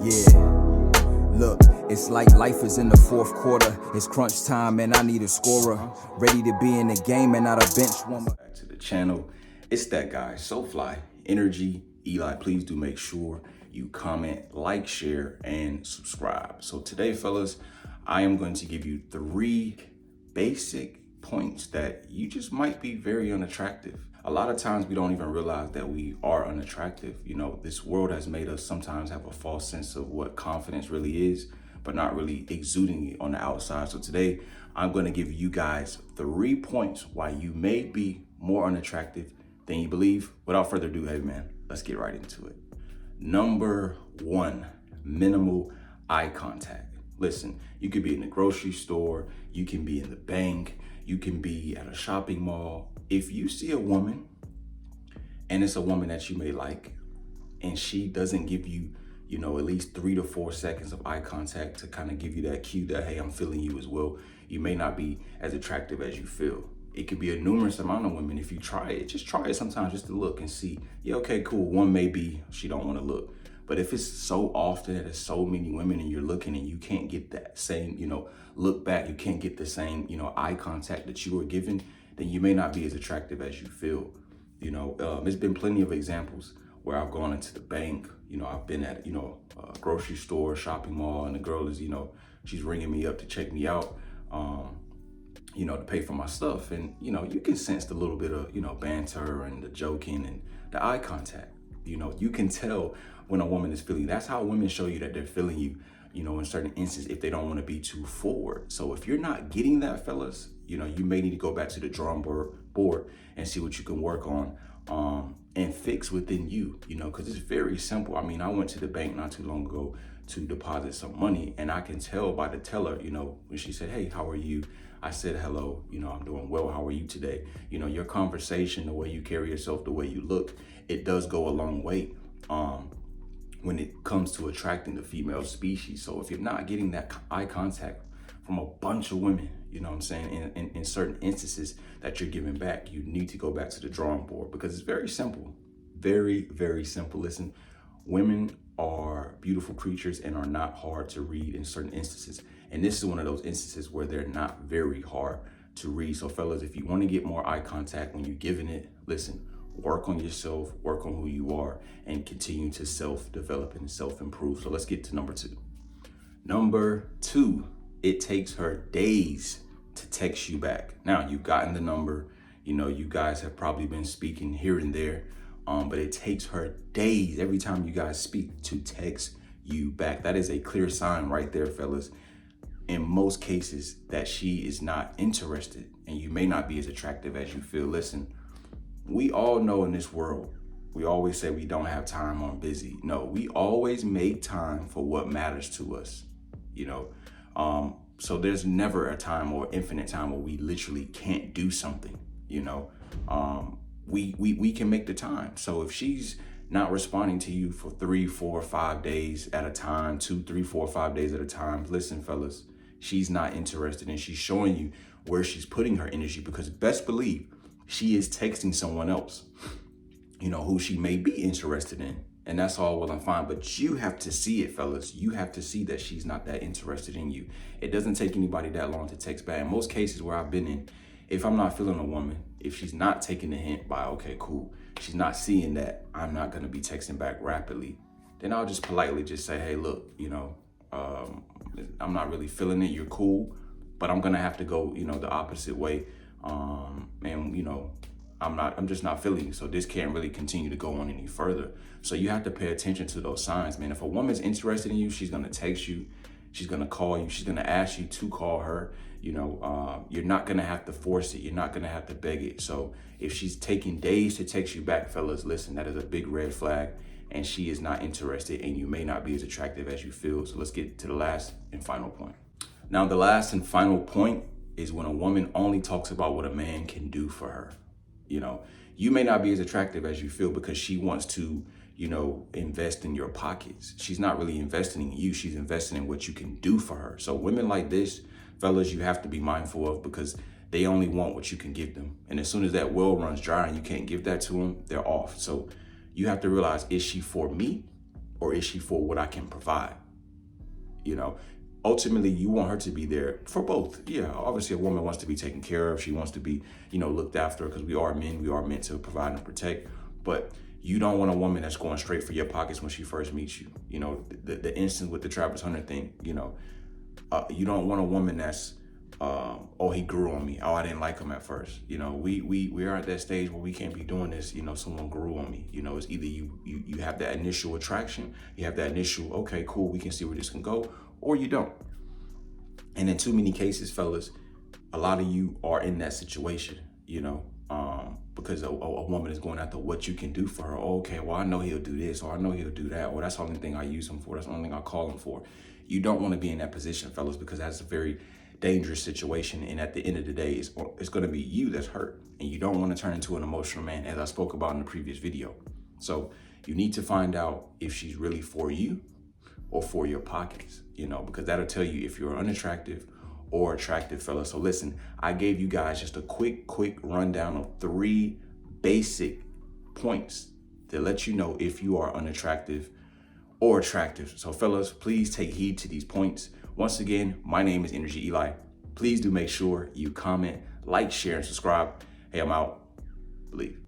Yeah, look, it's like life is in the fourth quarter. It's crunch time and I need a scorer. Ready to be in the game and not a bench warmer. Back to the channel. It's that guy, SoFly, Energy. Eli, please do make sure you comment, like, share, and subscribe. So today, fellas, I am going to give you 3 basic points that you just might be very unattractive. A lot of times we don't even realize that we are unattractive. You know, this world has made us sometimes have a false sense of what confidence really is, but not really exuding it on the outside. So today, I'm going to give you guys 3 points why you may be more unattractive than you believe. Without further ado, hey man, let's get right into it. Number 1, minimal eye contact. Listen, you could be in the grocery store, you can be in the bank, you can be at a shopping mall. If you see a woman and it's a woman that you may like, and she doesn't give you, at least 3 to 4 seconds of eye contact to kind of give you that cue that, hey, I'm feeling you as well, you may not be as attractive as you feel. It could be a numerous amount of women. If you try it, just try it sometimes just to look and see, yeah, okay, cool. One may be, she don't want to look. But if it's so often that there's so many women and you're looking and you can't get that same, look back, you can't get the same, eye contact that you were given, then you may not be as attractive as you feel. There's been plenty of examples where I've gone into the bank, I've been at, a grocery store, shopping mall, and the girl is, she's ringing me up to check me out, to pay for my stuff. And, you can sense the little bit of, banter and the joking and the eye contact. You can tell when a woman is feeling. That's how women show you that they're feeling you, in certain instances, if they don't want to be too forward. So if you're not getting that, fellas, you may need to go back to the drawing board and see what you can work on and fix within you, because it's very simple. I mean, I went to the bank not too long ago to deposit some money, and I can tell by the teller, when she said, hey, how are you? I said, hello, I'm doing well. How are you today? Your conversation, the way you carry yourself, the way you look, it does go a long way when it comes to attracting the female species. So if you're not getting that eye contact from a bunch of women, what I'm saying, in certain instances that you're giving back, you need to go back to the drawing board, because it's very simple. Very, very simple. Listen, women are beautiful creatures and are not hard to read in certain instances. And this is one of those instances where they're not very hard to read. So fellas, if you want to get more eye contact when you're giving it, listen, work on yourself, work on who you are, and continue to self-develop and self-improve. So let's get to number 2. Number 2, it takes her days to text you back. Now, you've gotten the number, you guys have probably been speaking here and there, but it takes her days every time you guys speak to text you back. That is a clear sign right there, fellas, in most cases, that she is not interested, and you may not be as attractive as you feel. Listen, we all know in this world, we always say we don't have time, or I'm busy. No, we always make time for what matters to us, so there's never a time or infinite time where we literally can't do something, we can make the time. So if she's not responding to you for 3, 4, 5 days at a time, 2, 3, 4, 5 days at a time, listen, fellas, she's not interested, and she's showing you where she's putting her energy, because best believe she is texting someone else, who she may be interested in. And that's all well and fine, but you have to see it, fellas. You have to see that she's not that interested in you. It doesn't take anybody that long to text back. In most cases where I've been in, if I'm not feeling a woman, if she's not taking the hint by, okay, cool, she's not seeing that I'm not gonna be texting back rapidly, then I'll just politely just say, hey, look, I'm not really feeling it. You're cool, but I'm gonna have to go, the opposite way. I'm just not feeling you. So this can't really continue to go on any further. So you have to pay attention to those signs, man. If a woman's interested in you, she's gonna text you, she's gonna call you, she's gonna ask you to call her. You're not gonna have to force it. You're not gonna have to beg it. So if she's taking days to text you back, fellas, listen, that is a big red flag, and she is not interested, and you may not be as attractive as you feel. So let's get to the last and final point. Now, the last and final point is when a woman only talks about what a man can do for her. You may not be as attractive as you feel because she wants to, invest in your pockets. She's not really investing in you. She's investing in what you can do for her. So women like this, fellas, you have to be mindful of, because they only want what you can give them. And as soon as that well runs dry and you can't give that to them, they're off. So you have to realize, is she for me or is she for what I can provide? You know, ultimately you want her to be there for both. Yeah, obviously a woman wants to be taken care of. She wants to be, looked after, because we are men. We are meant to provide and protect. But you don't want a woman that's going straight for your pockets when she first meets you. You know, the instance with the Travis Hunter thing, you don't want a woman that's, oh, he grew on me. Oh, I didn't like him at first. We are at that stage where we can't be doing this. Someone grew on me. It's either you have that initial attraction, you have that initial, okay, cool, we can see where this can go, or you don't. And in too many cases, fellas, a lot of you are in that situation, because a woman is going after what you can do for her. Oh, okay, well, I know he'll do this, or I know he'll do that, or that's the only thing I use him for. That's the only thing I call him for. You don't want to be in that position, fellas, because that's a very dangerous situation. And at the end of the day, it's going to be you that's hurt. And you don't want to turn into an emotional man, as I spoke about in the previous video. So you need to find out if she's really for you or for your pockets, because that'll tell you if you're unattractive or attractive, fellas. So listen, I gave you guys just a quick rundown of 3 basic points to let you know if you are unattractive or attractive. So fellas, please take heed to these points. Once again, my name is Energy Eli. Please do make sure you comment, like, share, and subscribe. Hey, I'm out. Believe.